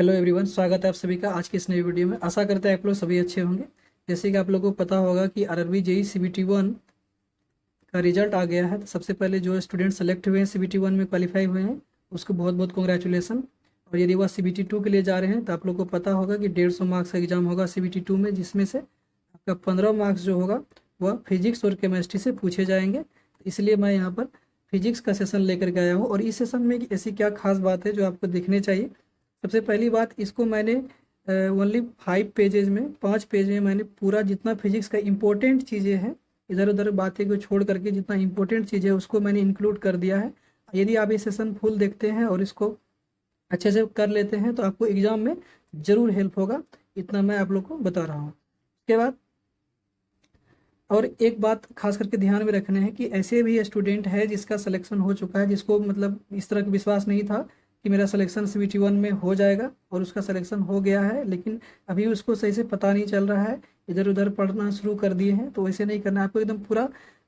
Hello everyone, स्वागत है आप सभी का आज की इस नई वीडियो में। आशा करते हैं आप लोग सभी अच्छे होंगे। जैसे कि आप लोगों को पता होगा कि आरआरबी जेई CBT 1 का रिजल्ट आ गया है। तो सबसे पहले जो स्टूडेंट सेलेक्ट हुए हैं CBT 1 में क्वालिफाई हुए हैं, उसको बहुत बहुत कॉन्ग्रेचुलेसन। और यदि वह CBT 2 के लिए जा रहे हैं तो आप लोग को पता होगा कि 150 मार्क्स का एग्जाम होगा CBT 2 में, जिसमें से आपका 15 मार्क्स जो होगा वह फिजिक्स और केमिस्ट्री से पूछे जाएंगे। इसलिए मैं यहाँ पर फिजिक्स का सेशन लेकर के आया हूँ। और इस सेशन में ऐसी क्या खास बात है जो आपको देखने चाहिए। सबसे पहली बात, इसको मैंने ओनली 5 पेजेज में, 5 पेज में मैंने पूरा जितना फिजिक्स का इम्पोर्टेंट चीज़ें हैं, इधर उधर बातें को छोड़ करके जितना इम्पोर्टेंट चीज़ है उसको मैंने इंक्लूड कर दिया है। यदि आप ये सेशन फुल देखते हैं और इसको अच्छे से कर लेते हैं तो आपको एग्ज़ाम में ज़रूर हेल्प होगा। इतना मैं आप लोग को बता रहा हूँ। उसके बाद और एक बात खास करके ध्यान में रखना है कि ऐसे भी स्टूडेंट है जिसका सिलेक्शन हो चुका है, जिसको मतलब इस तरह का विश्वास नहीं था कि मेरा सिलेक्शन CBT 1 में हो जाएगा, और उसका सिलेक्शन हो गया है, लेकिन अभी उसको सही से पता नहीं चल रहा है, इधर उधर पढ़ना शुरू कर दिए हैं। तो वैसे नहीं करना है, आपको एकदम पूरा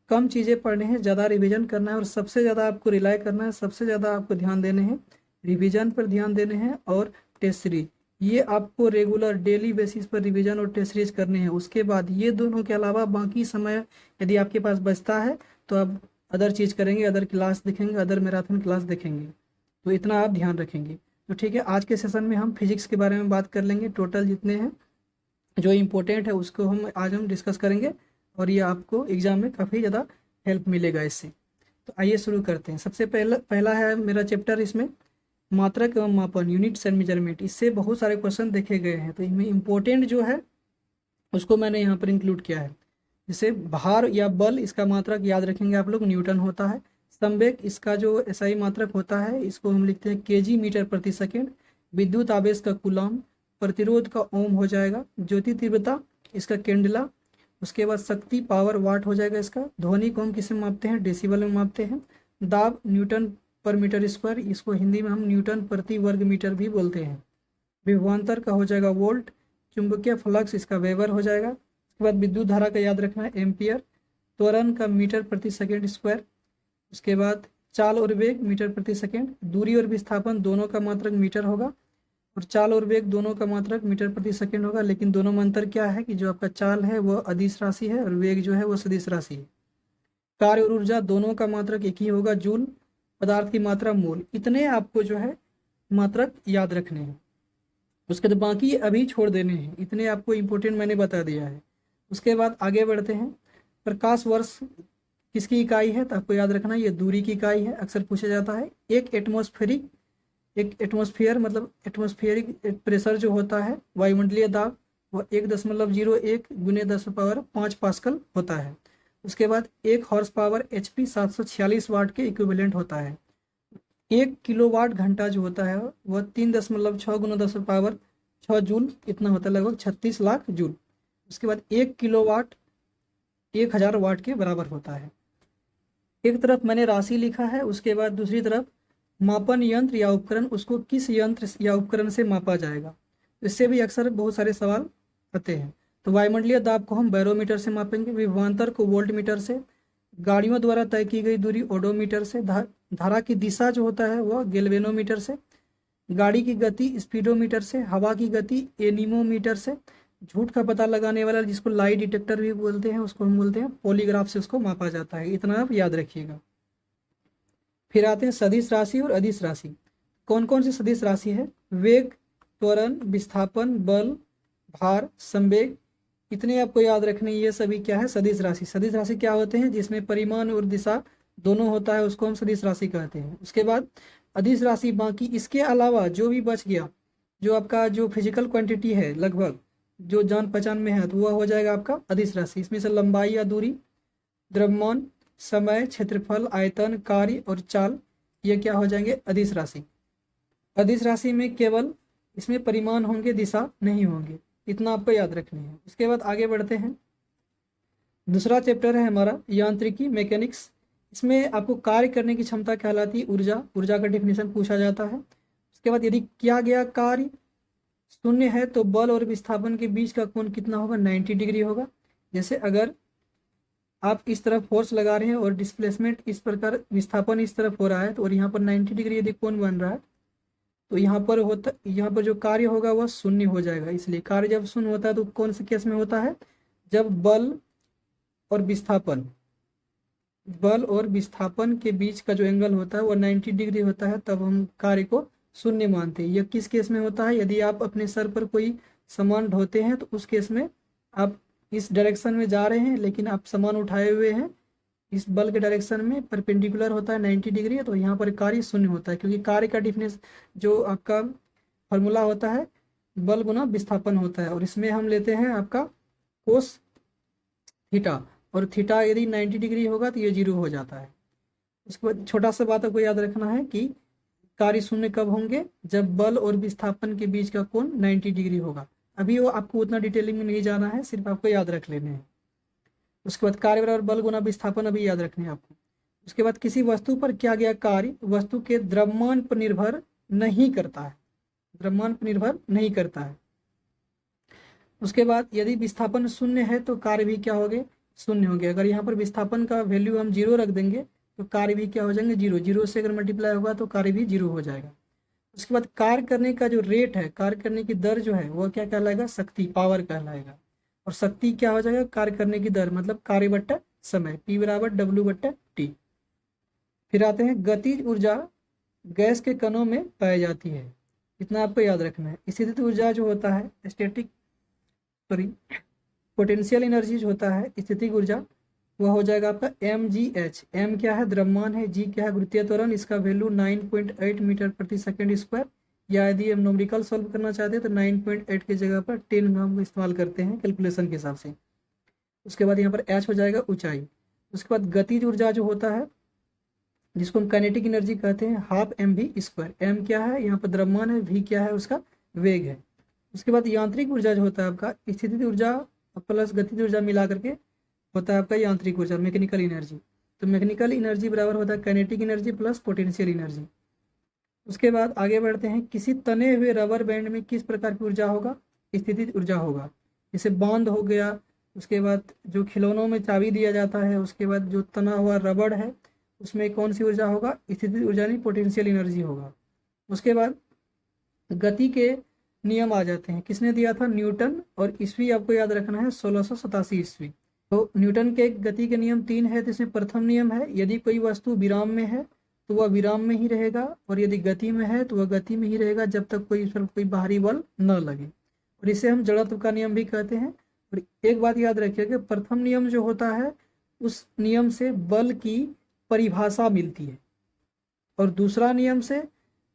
कम चीज़ें पढ़ने हैं, ज़्यादा रिविजन करना है, और सबसे ज़्यादा आपको रिलाई करना है, सबसे ज़्यादा आपको ध्यान देने हैं रिविजन पर, ध्यान देने हैं और टेस्ट सीरीज। ये आपको रेगुलर डेली बेसिस पर रिवीजन और टेस्ट सीरीज करने हैं। उसके बाद ये दोनों के अलावा बाकी समय यदि आपके पास बचता है तो आप अदर चीज़ करेंगे, अदर क्लास देखेंगे, अदर मैराथन क्लास देखेंगे। तो इतना आप ध्यान रखेंगे। तो ठीक है, आज के सेशन में हम फिजिक्स के बारे में बात कर लेंगे। टोटल जितने हैं जो इम्पोर्टेंट है उसको हम डिस्कस करेंगे, और ये आपको एग्जाम में काफ़ी ज़्यादा हेल्प मिलेगा इससे। तो आइए शुरू करते हैं। सबसे पहला है मेरा चैप्टर, इसमें मात्रक एवं मापन, यूनिट्स एंड मेजरमेंट। इससे बहुत सारे क्वेश्चन देखे गए हैं, तो इनमें इम्पोर्टेंट जो है उसको मैंने यहाँ पर इंक्लूड किया है। जैसे भार या बल, इसका मात्रक याद रखेंगे आप लोग, न्यूटन होता है। संवेग, इसका जो एसआई मात्रक होता है इसको हम लिखते हैं केजी मीटर प्रति सेकेंड। विद्युत आवेश का कूलम, प्रतिरोध का ओम हो जाएगा। ज्योति तीव्रता, इसका कैंडेला। उसके बाद शक्ति पावर वाट हो जाएगा इसका। ध्वनि को हम किसे मापते हैं, डेसिबल में मापते हैं। दाब न्यूटन पर मीटर स्क्वायर, इसको हिंदी में हम न्यूटन प्रति वर्ग मीटर भी बोलते हैं। विभवांतर का हो जाएगा वोल्ट। चुंबकीय फ्लक्स, इसका वेबर हो जाएगा। उसके बाद विद्युत धारा का याद रखना है एम्पियर। त्वरण का मीटर प्रति सेकेंड स्क्वायर। उसके बाद चाल और वेग मीटर प्रति सेकेंड। दूरी और विस्थापन दोनों का मात्रक मीटर होगा, और चाल और वेग दोनों का मात्रक मीटर प्रति सेकेंड होगा। लेकिन दोनों में अंतर क्या है कि जो आपका चाल है वह अदिश राशि है, और वेग जो है वह सदिश राशि है। कार्य और ऊर्जा दोनों का मात्रक एक ही होगा, जूल। पदार्थ की मात्रा मोल। इतने आपको जो है मात्रक याद रखने हैं। उसके बाद बाकी अभी छोड़ देने हैं, इतने आपको इम्पोर्टेंट मैंने बता दिया है। उसके बाद आगे बढ़ते हैं। प्रकाश वर्ष किसकी इकाई है, तो आपको याद रखना ये दूरी की इकाई है, अक्सर पूछा जाता है। एक एटमॉस्फेयर मतलब एटमॉस्फेरिक प्रेशर जो होता है, वायुमंडलीय दाब, वह 1.01 गुने 10⁵ पास्कल होता है। उसके बाद 1 HP HP 746 वाट के इक्विवेलेंट होता है। 1 किलोवाट घंटा जो होता है वह 3.6 गुना 10⁶ जूल इतना होता है, लगभग 36 लाख जूल। उसके बाद 1 किलोवाट 1000 वाट के बराबर होता है। एक तरफ मैंने राशि लिखा है, उसके बाद दूसरी तरफ मापन यंत्र या उपकरण, उसको किस यंत्र या उपकरण से मापा जाएगा, इससे भी अक्सर बहुत सारे सवाल आते हैं। तो वायुमंडलीय दाब को हम बैरोमीटर से मापेंगे। विभवांतर को वोल्ट मीटर से। गाड़ियों द्वारा तय की गई दूरी ओडोमीटर से। धारा की दिशा जो होता है वह गैल्वेनोमीटर से। गाड़ी की गति स्पीडोमीटर से। हवा की गति एनीमोमीटर से। झूठ का पता लगाने वाला जिसको लाई डिटेक्टर भी बोलते हैं उसको हम बोलते हैं पॉलीग्राफ से, उसको मापा जाता है। इतना आप याद रखिएगा। फिर आते हैं सदिश राशि और अदिश राशि। कौन कौन सी सदिश राशि है, वेग, त्वरण, विस्थापन, बल, भार, संवेग, इतने आपको याद रखने। ये सभी क्या है, सदिश राशि। सदिश राशि क्या होते हैं, जिसमें परिमाण और दिशा दोनों होता है, उसको हम सदिश राशि कहते हैं। उसके बाद अदिश राशि, बाकी इसके अलावा जो भी बच गया, जो आपका जो फिजिकल क्वांटिटी है लगभग जो जान पहचान में है, तो वह हो जाएगा आपका अदिश राशि। इसमें से लंबाई या दूरी, द्रव्यमान, समय, क्षेत्रफल, आयतन, कार्य और चाल, ये क्या हो जाएंगे, अदिश राशि। अदिश राशि में केवल इसमें परिमाण होंगे, दिशा नहीं होंगे। इतना आपको याद रखनी है। उसके बाद आगे बढ़ते हैं। दूसरा चैप्टर है हमारा यांत्रिकी, मैकेनिक्स। इसमें आपको कार्य करने की क्षमता कहलाती है ऊर्जा। ऊर्जा का डेफिनेशन पूछा जाता है। उसके बाद यदि किया गया कार्य शून्य है तो बल और विस्थापन के बीच का कोण कितना होगा, 90 डिग्री होगा। जैसे अगर आप इस तरफ फोर्स लगा रहे हैं और डिस्प्लेसमेंट इस प्रकार, विस्थापन इस तरफ हो रहा है, तो और यहाँ पर 90 डिग्री यदि कोण बन रहा है तो यहाँ पर जो कार्य होगा वह शून्य हो जाएगा। इसलिए कार्य जब शून्य होता है तो कौन से केस में होता है, जब बल और विस्थापन के बीच का जो एंगल होता है वो 90 डिग्री होता है, तब हम कार्य को शून्य मानते हैं। यह किस केस में होता है, यदि आप अपने सर पर कोई सामान ढोते हैं तो उस केस में आप इस डायरेक्शन में जा रहे हैं लेकिन आप सामान उठाए हुए हैं इस बल के डायरेक्शन में, परपेंडिकुलर होता है 90 डिग्री, तो यहाँ पर कार्य शून्य होता है, क्योंकि कार्य का डिफिनेशन जो आपका फॉर्मूला होता है बल गुना विस्थापन होता है, और इसमें हम लेते हैं आपका कोस थीटा, और थीटा यदि 90 डिग्री होगा तो ये 0 हो जाता है। उसके बाद छोटा सा बात आपको याद रखना है कि कार्य शून्य कब होंगे, जब बल और विस्थापन के बीच का कोण 90 डिग्री होगा। अभी वो आपको उतना डिटेलिंग में नहीं जाना है, सिर्फ आपको याद रख लेने हैं। उसके बाद कार्य बराबर बल गुना विस्थापन अभी याद रखने हैं आपको। उसके बाद किसी वस्तु पर किया गया कार्य वस्तु के द्रव्यमान पर निर्भर नहीं करता है, द्रव्यमान पर निर्भर नहीं करता है। उसके बाद यदि विस्थापन शून्य है तो कार्य भी क्या होंगे, शून्य होंगे। अगर यहाँ पर विस्थापन का वैल्यू हम 0 रख देंगे तो कार्य भी क्या हो जाएंगे, 0। 0 से अगर मल्टीप्लाई होगा तो कार्य भी 0 हो जाएगा। उसके बाद कार्य करने का जो रेट है, कार्य करने की दर जो है वह क्या कहलाएगा, शक्ति, पावर कहलाएगा। और शक्ति क्या हो जाएगा, कार्य करने की दर मतलब कार्य बट्टा समय, P बराबर W बट्टा T। फिर आते हैं गतिज ऊर्जा गैस के कणों में पाई जाती है, इतना आपको याद रखना है। स्थितिज ऊर्जा जो होता है पोटेंशियल एनर्जी जो होता है स्थितिज ऊर्जा, वह हो जाएगा आपका mgh। m क्या है, द्रव्यमान है, g क्या है, गुरुत्वीय त्वरण, इसका वैल्यू 9.8 मीटर प्रति सेकंड स्क्वायर, या यदि हम न्यूमेरिकल सॉल्व करना चाहते हैं तो 9.8 की जगह पर 10 हम इस्तेमाल करते हैं कैलकुलेशन के हिसाब से। उसके बाद यहाँ पर h हो जाएगा ऊंचाई। उसके बाद गतिज ऊर्जा जो होता है जिसको हम काइनेटिक एनर्जी कहते हैं, हाफ mv²। m क्या है, यहाँ पर द्रव्यमान है, v क्या है, उसका वेग है। उसके बाद यांत्रिक ऊर्जा जो होता है आपका स्थितिज ऊर्जा प्लस गतिज ऊर्जा मिला करके होता है आपका यांत्रिक ऊर्जा, मैकेनिकल एनर्जी। तो मैकेनिकल एनर्जी बराबर होता है kinetic energy plus potential energy. उसके बाद आगे बढ़ते हैं, किसी तने हुए रबर बैंड में किस प्रकार की ऊर्जा होगा, स्थितिज ऊर्जा होगा। जैसे बांध हो गया, उसके बाद जो खिलौनों में चाबी दिया जाता है, उसके बाद जो तना हुआ रबड़ है उसमें कौन सी ऊर्जा होगा, स्थितिज ऊर्जा नहीं, पोटेंशियल एनर्जी होगा। उसके बाद गति के नियम आ जाते हैं, किसने दिया था, न्यूटन, और ईस्वी आपको याद रखना है 1687 ईस्वी। तो न्यूटन के गति के नियम 3 है, जिसमें प्रथम नियम है यदि कोई वस्तु विराम में है तो वह विराम में ही रहेगा, और यदि गति में है तो वह गति में ही रहेगा जब तक कोई उस पर कोई बाहरी बल न लगे, और इसे हम जड़त्व का नियम भी कहते हैं। और एक बात याद रखिए कि प्रथम नियम जो होता है उस नियम से बल की परिभाषा मिलती है, और दूसरा नियम से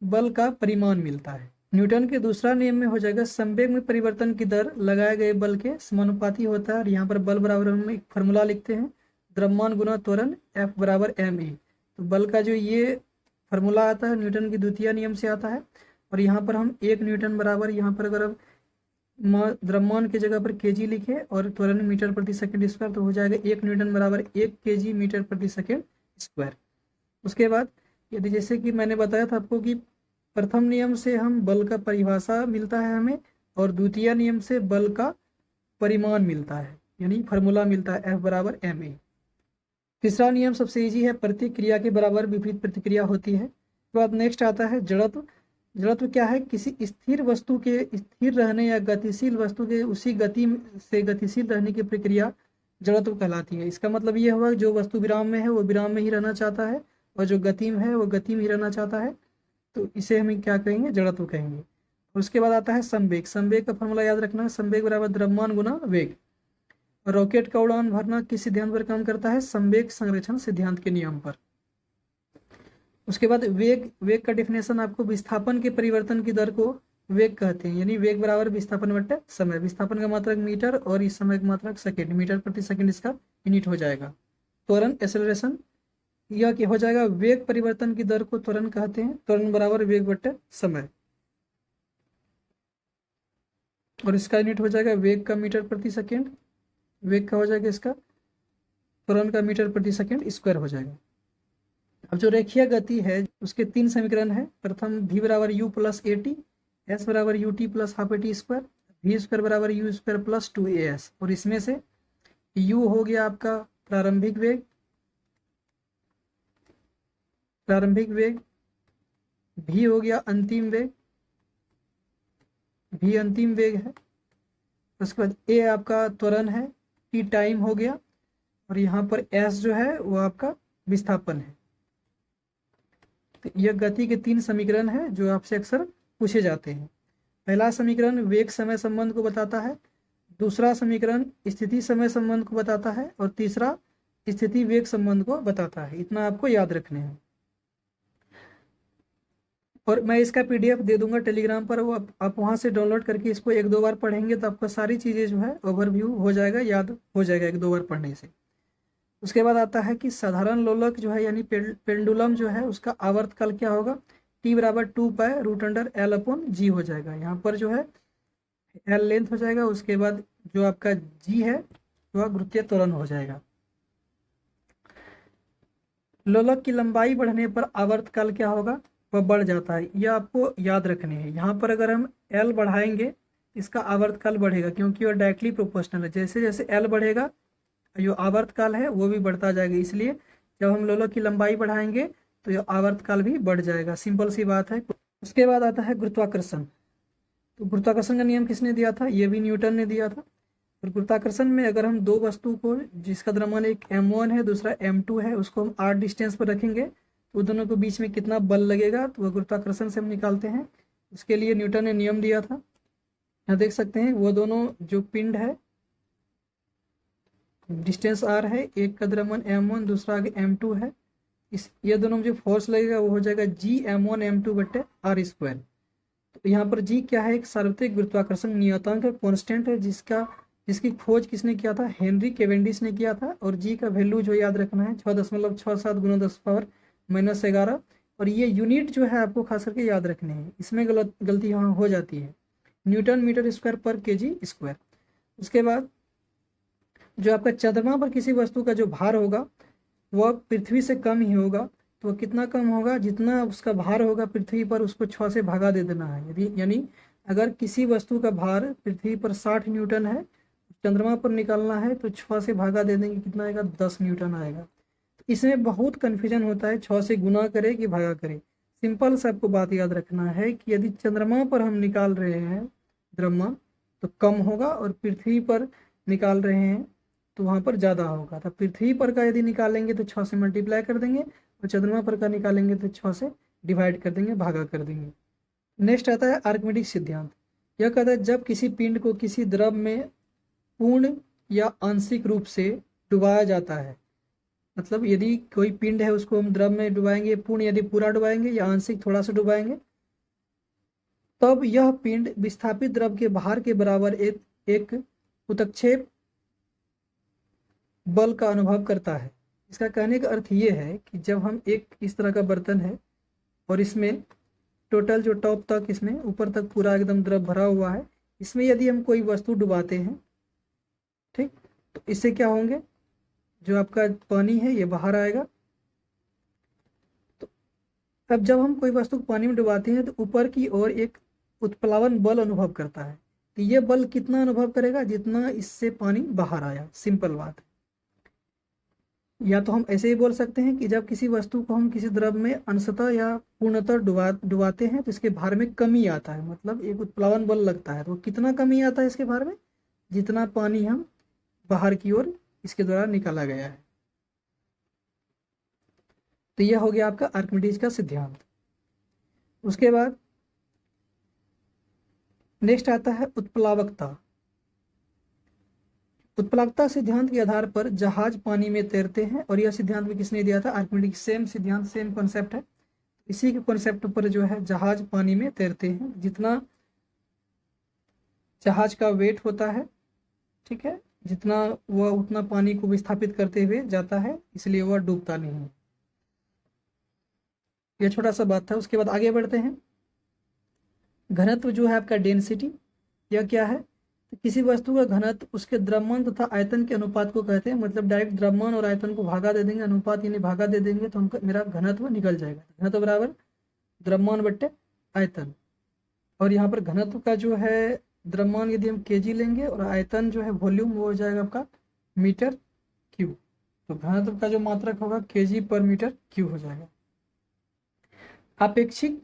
बल का परिमाण मिलता है। न्यूटन के दूसरा नियम में हो जाएगा संवेग में परिवर्तन की दर लगाए गए बल के समानुपाती होता है, और यहाँ पर बल बराबर हम एक फॉर्मूला लिखते हैं, द्रव्यमान गुना त्वरण F बराबर ma। तो बल का जो ये फार्मूला आता है न्यूटन के द्वितीय नियम से आता है, और यहाँ पर हम 1 न्यूटन बराबर, यहाँ पर अगर द्रव्यमान की जगह पर kg लिखे और त्वरण मीटर प्रति सेकंड स्क्वायर, तो हो जाएगा 1 न्यूटन बराबर 1 kg मीटर प्रति सेकंड स्क्वायर। उसके बाद यदि जैसे कि मैंने बताया था आपको कि प्रथम नियम से हम बल का परिभाषा मिलता है हमें, और द्वितीय नियम से बल का परिमाण मिलता है, यानी फार्मूला मिलता है F बराबर ma। तीसरा नियम सबसे इजी है, प्रतिक्रिया के बराबर विपरीत प्रतिक्रिया होती है। उसके बाद नेक्स्ट आता है जड़त्व। जड़त्व क्या है, किसी स्थिर वस्तु के स्थिर रहने या गतिशील वस्तु के उसी गति से गतिशील रहने की प्रक्रिया जड़त्व कहलाती है। इसका मतलब ये हुआ जो वस्तु विराम में है वो विराम में ही रहना चाहता है, और जो गति में है वो गति में ही रहना चाहता है, तो इसे हम क्या कहेंगे, जड़त्व कहेंगे। उसके बाद आता है संवेग। संवेग का फॉर्मूला याद रखना है, संवेग बराबर द्रव्यमान गुना वेग। रॉकेट का उड़ान भरना किस सिद्धांत पर काम करता है, संवेग संरक्षण सिद्धांत के नियम पर। उसके बाद वेग का डेफिनेशन आपको विस्थापन के परिवर्तन की दर को वेग कहते हैं, यानी वेग बराबर विस्थापन बट्टे समय। विस्थापन का मात्रक मीटर और इस समय का मात्रक सेकेंड, मीटर प्रति सेकेंड इसका यूनिट हो जाएगा। त्वरण एक्सेलरेशन यह क्या हो जाएगा, वेग परिवर्तन की दर को त्वरण कहते हैं, त्वरण बराबर वेग बट्टे समय, और इसका यूनिट हो जाएगा वेग का मीटर प्रति सेकेंड, वेग का हो जाएगा इसका त्वरण का मीटर प्रति सेकेंड स्क्वायर हो जाएगा। अब जो रेखीय गति है उसके 3 समीकरण है। प्रथम v बराबर u plus A T, S बराबर U T plus half A T square, V square बराबर यू स्क्वायर प्लस 2as। और इसमें से u हो गया आपका प्रारंभिक वेग, v हो गया अंतिम वेग, v अंतिम वेग है, उसके बाद a आपका त्वरण है, t टाइम हो गया, और यहाँ पर s जो है वो आपका विस्थापन है। तो यह गति के 3 समीकरण है जो आपसे अक्सर पूछे जाते हैं। पहला समीकरण वेग समय संबंध को बताता है, दूसरा समीकरण स्थिति समय संबंध को बताता है, और तीसरा स्थिति वेग संबंध को बताता है। इतना आपको याद रखने हैं। और मैं इसका पीडीएफ दे दूंगा टेलीग्राम पर, वो आप वहां से डाउनलोड करके इसको 1-2 बार पढ़ेंगे तो आपको सारी चीज़ें जो है ओवरव्यू हो जाएगा, याद हो जाएगा 1-2 बार पढ़ने से। उसके बाद आता है कि साधारण लोलक जो है यानी पेंडुलम जो है उसका आवर्तकाल क्या होगा, t बराबर 2π√L/g हो जाएगा। यहाँ पर जो है L लेंथ हो जाएगा, उसके बाद जो आपका g है वह गुरुत्वीय त्वरण हो जाएगा। लोलक की लंबाई बढ़ने पर आवर्तकाल क्या होगा, वह बढ़ जाता है। यह आपको याद रखने हैं। यहाँ पर अगर हम L बढ़ाएंगे इसका आवर्तकाल बढ़ेगा, क्योंकि वह डायरेक्टली प्रोपोर्शनल है। जैसे जैसे L बढ़ेगा जो आवर्तकाल है वो भी बढ़ता जाएगा, इसलिए जब हम लोलक की लंबाई बढ़ाएंगे तो यह आवर्तकाल भी बढ़ जाएगा। सिंपल सी बात है। उसके बाद आता है गुरुत्वाकर्षण। तो गुरुत्वाकर्षण का नियम किसने दिया था, ये भी न्यूटन ने दिया था। और गुरुत्वाकर्षण में अगर हम दो वस्तु को जिसका द्रव्यमान एक m1 है दूसरा m2 है उसको हम r डिस्टेंस पर रखेंगे तो दोनों के बीच में कितना बल लगेगा, तो वह गुरुत्वाकर्षण से हम निकालते हैं। उसके लिए न्यूटन ने नियम दिया था। यहाँ देख सकते हैं वो दोनों जो पिंड है, डिस्टेंस r है, एक का द्रव्यमान m1 दूसरा आगे m2 है, ये दोनों में जो फोर्स लगेगा वो हो जाएगा G m1m2/r²। तो यहाँ पर G क्या है, एक सार्वत्रिक गुरुत्वाकर्षण नियतांक कांस्टेंट है जिसकी खोज किसने किया था, हेनरी केवेंडिश ने किया था। और G का वैल्यू जो याद रखना है 6.67 × 10⁻⁻⁻। और ये यूनिट जो है आपको खास करके याद रखने हैं, इसमें गलती यहाँ हो जाती है, न्यूटन मीटर स्क्वायर पर kg स्क्वायर। उसके बाद जो आपका चंद्रमा पर किसी वस्तु का जो भार होगा वह पृथ्वी से कम ही होगा। तो कितना कम होगा, जितना उसका भार होगा पृथ्वी पर उसको 6 से भागा दे देना है। यदि यानी अगर किसी वस्तु का भार पृथ्वी पर 60 न्यूटन है, चंद्रमा पर निकालना है तो 6 से भागा दे देंगे, कितना आएगा, 10 न्यूटन आएगा। तो इसमें बहुत कन्फ्यूजन होता है, 6 से गुना करे कि भागा करे। सिंपल से आपको बात याद रखना है कि यदि चंद्रमा पर हम निकाल रहे हैं द्रव्यमान तो कम होगा, और पृथ्वी पर निकाल रहे हैं तो वहाँ पर ज़्यादा होगा। तो पृथ्वी पर का यदि निकालेंगे तो 6 से मल्टीप्लाई कर देंगे, और चंद्रमा पर का निकालेंगे तो 6 से डिवाइड कर देंगे, भागा कर देंगे। नेक्स्ट आता है आर्किमिडीज सिद्धांत। यह कहता है जब किसी पिंड को किसी द्रव में पूर्ण या आंशिक रूप से डुबाया जाता है, मतलब यदि कोई पिंड है उसको हम द्रव में डुबाएंगे, पूर्ण यदि पूरा डुबाएंगे या आंशिक थोड़ा सा डुबाएंगे, तब यह पिंड विस्थापित द्रव के भार के बराबर एक उत्क्षेप बल का अनुभव करता है। इसका कहने का अर्थ ये है कि जब हम एक इस तरह का बर्तन है और इसमें टोटल जो टॉप तक इसमें ऊपर तक पूरा एकदम द्रव भरा हुआ है, इसमें यदि हम कोई वस्तु डुबाते हैं, ठीक, तो इससे क्या होंगे, जो आपका पानी है ये बाहर आएगा। तो अब जब हम कोई वस्तु पानी में डुबाते हैं तो ऊपर की ओर एक उत्प्लावन बल अनुभव करता है। तो ये बल कितना अनुभव करेगा, जितना इससे पानी बाहर आया। सिंपल बात है। या तो हम ऐसे ही बोल सकते हैं कि जब किसी वस्तु को हम किसी द्रव में अंशतः या पूर्णतः डुबाते हैं तो इसके भार में कमी आता है, मतलब एक उत्प्लावन बल लगता है। तो कितना कमी आता है इसके भार में, जितना पानी हम बाहर की ओर इसके द्वारा निकाला गया है। तो यह हो गया आपका आर्किमिडीज का सिद्धांत। उसके बाद नेक्स्ट आता है उत्प्लावकता। उत्प्लावकता सिद्धांत के आधार पर जहाज पानी में तैरते हैं, और यह सिद्धांत भी किसने दिया था, आर्किमिडीज। सेम सिद्धांत, सेम कॉन्सेप्ट है। इसी के कॉन्सेप्ट पर जो है जहाज पानी में तैरते हैं। जितना जहाज का वेट होता है, ठीक है, जितना वह उतना पानी को विस्थापित करते हुए जाता है, इसलिए वह डूबता नहीं है। यह छोटा सा बात था। उसके बाद आगे बढ़ते हैं। घनत्व जो है आपका डेंसिटी, यह क्या है, तो किसी वस्तु का घनत्व उसके द्रव्यमान तथा आयतन के अनुपात को कहते हैं। मतलब डायरेक्ट द्रव्यमान और आयतन को भागा दे देंगे, अनुपात यानी भागा दे देंगे, तो हमका मेरा घनत्व निकल जाएगा। घनत्व बराबर द्रव्यमान बट्टे आयतन। और यहाँ पर घनत्व का जो है द्रव्यमान यदि हम केजी लेंगे और आयतन जो है वॉल्यूम, वो हो जाएगा आपका मीटर क्यूब। तो घनत्व का जो मात्रक होगा केजी पर मीटर क्यूब हो जाएगा। आपेक्षिक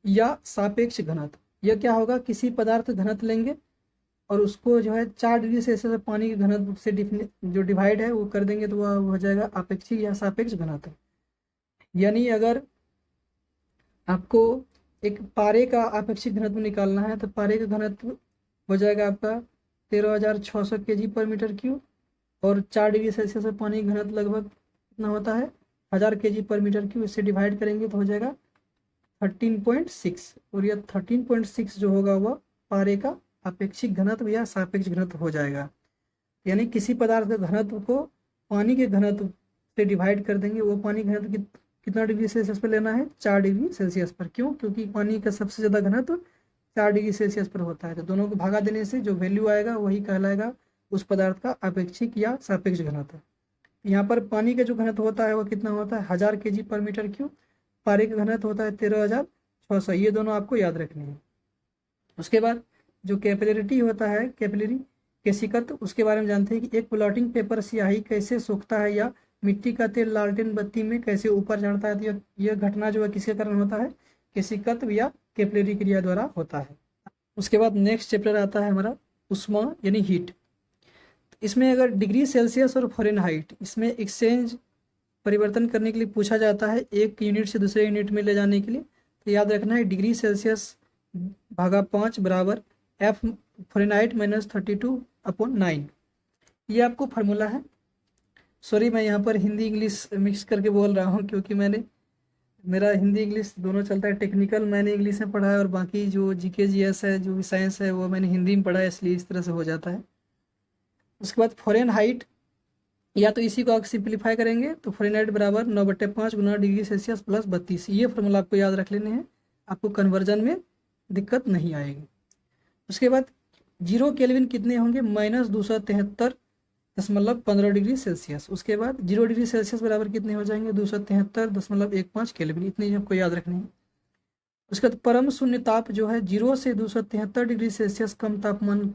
या सापेक्ष घनत्व, यह क्या होगा, किसी पदार्थ घनत्व लेंगे और उसको जो है 4 डिग्री सेल्सियस पानी के घनत्व से जो डिवाइड है वो कर देंगे, तो वह हो जाएगा अपेक्षिक या सापेक्ष घनत्व। यानी अगर आपको एक पारे का अपेक्षिक घनत्व निकालना है तो पारे का घनत्व हो जाएगा आपका 13,600 kg पर मीटर क्यूब, और 4 डिग्री सेल्सियस में पानी का घनत्व लगभग कितना होता है 1000 kg पर मीटर क्यूब। इससे डिवाइड करेंगे तो हो जाएगा 13.6, और यह 13.6 जो होगा वह पारे का अपेक्षिक घनत्व या सापेक्ष घनत्व हो जाएगा। यानी किसी पदार्थ के घनत्व को पानी के घनत्व से डिवाइड कर देंगे, वो पानी घनत्व कितना डिग्री सेल्सियस पर लेना है, 4 डिग्री सेल्सियस पर। क्यों? क्योंकि पानी का सबसे ज़्यादा घनत्व 4 डिग्री सेल्सियस पर होता है। तो दोनों को भागा देने से जो वैल्यू आएगा वही कहलाएगा उस पदार्थ का अपेक्षिक या सापेक्ष घनत्व। यहाँ पर पानी का जो घनत्व होता है वो कितना होता है 1000 kg पर मीटर क्यूब, पारे का घनत्व होता है 13,600। ये दोनों आपको याद रखनी है। उसके बाद जो कैपिलरिटी होता है, कैपिलरी केशिकत्व, उसके बारे में जानते हैं कि एक प्लॉटिंग पेपर स्याही कैसे सूखता है या मिट्टी का तेल लालटेन बत्ती में कैसे ऊपर चढ़ता है। तो यह घटना जो है किसके कारण होता है, केशिकत्व या कैपिलरी क्रिया द्वारा होता है। उसके बाद नेक्स्ट चैप्टर आता है हमारा उष्मा यानी हीट। इसमें अगर डिग्री सेल्सियस और फ़ारेनहाइट इसमें एक्सचेंज परिवर्तन करने के लिए पूछा जाता है, एक यूनिट से दूसरे यूनिट में ले जाने के लिए, तो याद रखना है डिग्री सेल्सियस भागा 5 बराबर एफ फ़ारेनहाइट -32/9। ये आपको फार्मूला है। सॉरी मैं यहाँ पर हिंदी इंग्लिश मिक्स करके बोल रहा हूँ, क्योंकि मेरा हिंदी इंग्लिश दोनों चलता है। टेक्निकल मैंने इंग्लिश में पढ़ा है और बाकी जो जीके जीएस है, जो भी साइंस है, वो मैंने हिंदी में पढ़ा है, इसलिए इस तरह से हो जाता है। उसके बाद फ़ारेनहाइट, या तो इसी को आप सिंप्लीफाई करेंगे तो फ़ारेनहाइट बराबर 9/5 गुना डिग्री सेल्सियस प्लस 32। ये फार्मूला आपको याद रख लेने हैं, आपको कन्वर्जन में दिक्कत नहीं आएगी। उसके बाद 0 केल्विन कितने होंगे, -273.15 डिग्री सेल्सियस। उसके बाद 0 डिग्री सेल्सियस बराबर कितने हो जाएंगे, 273.15 केल्विन। इतने आपको याद रखने हैं। उसके बाद परम शून्य ताप जो है 0 से 273 डिग्री सेल्सियस कम तापमान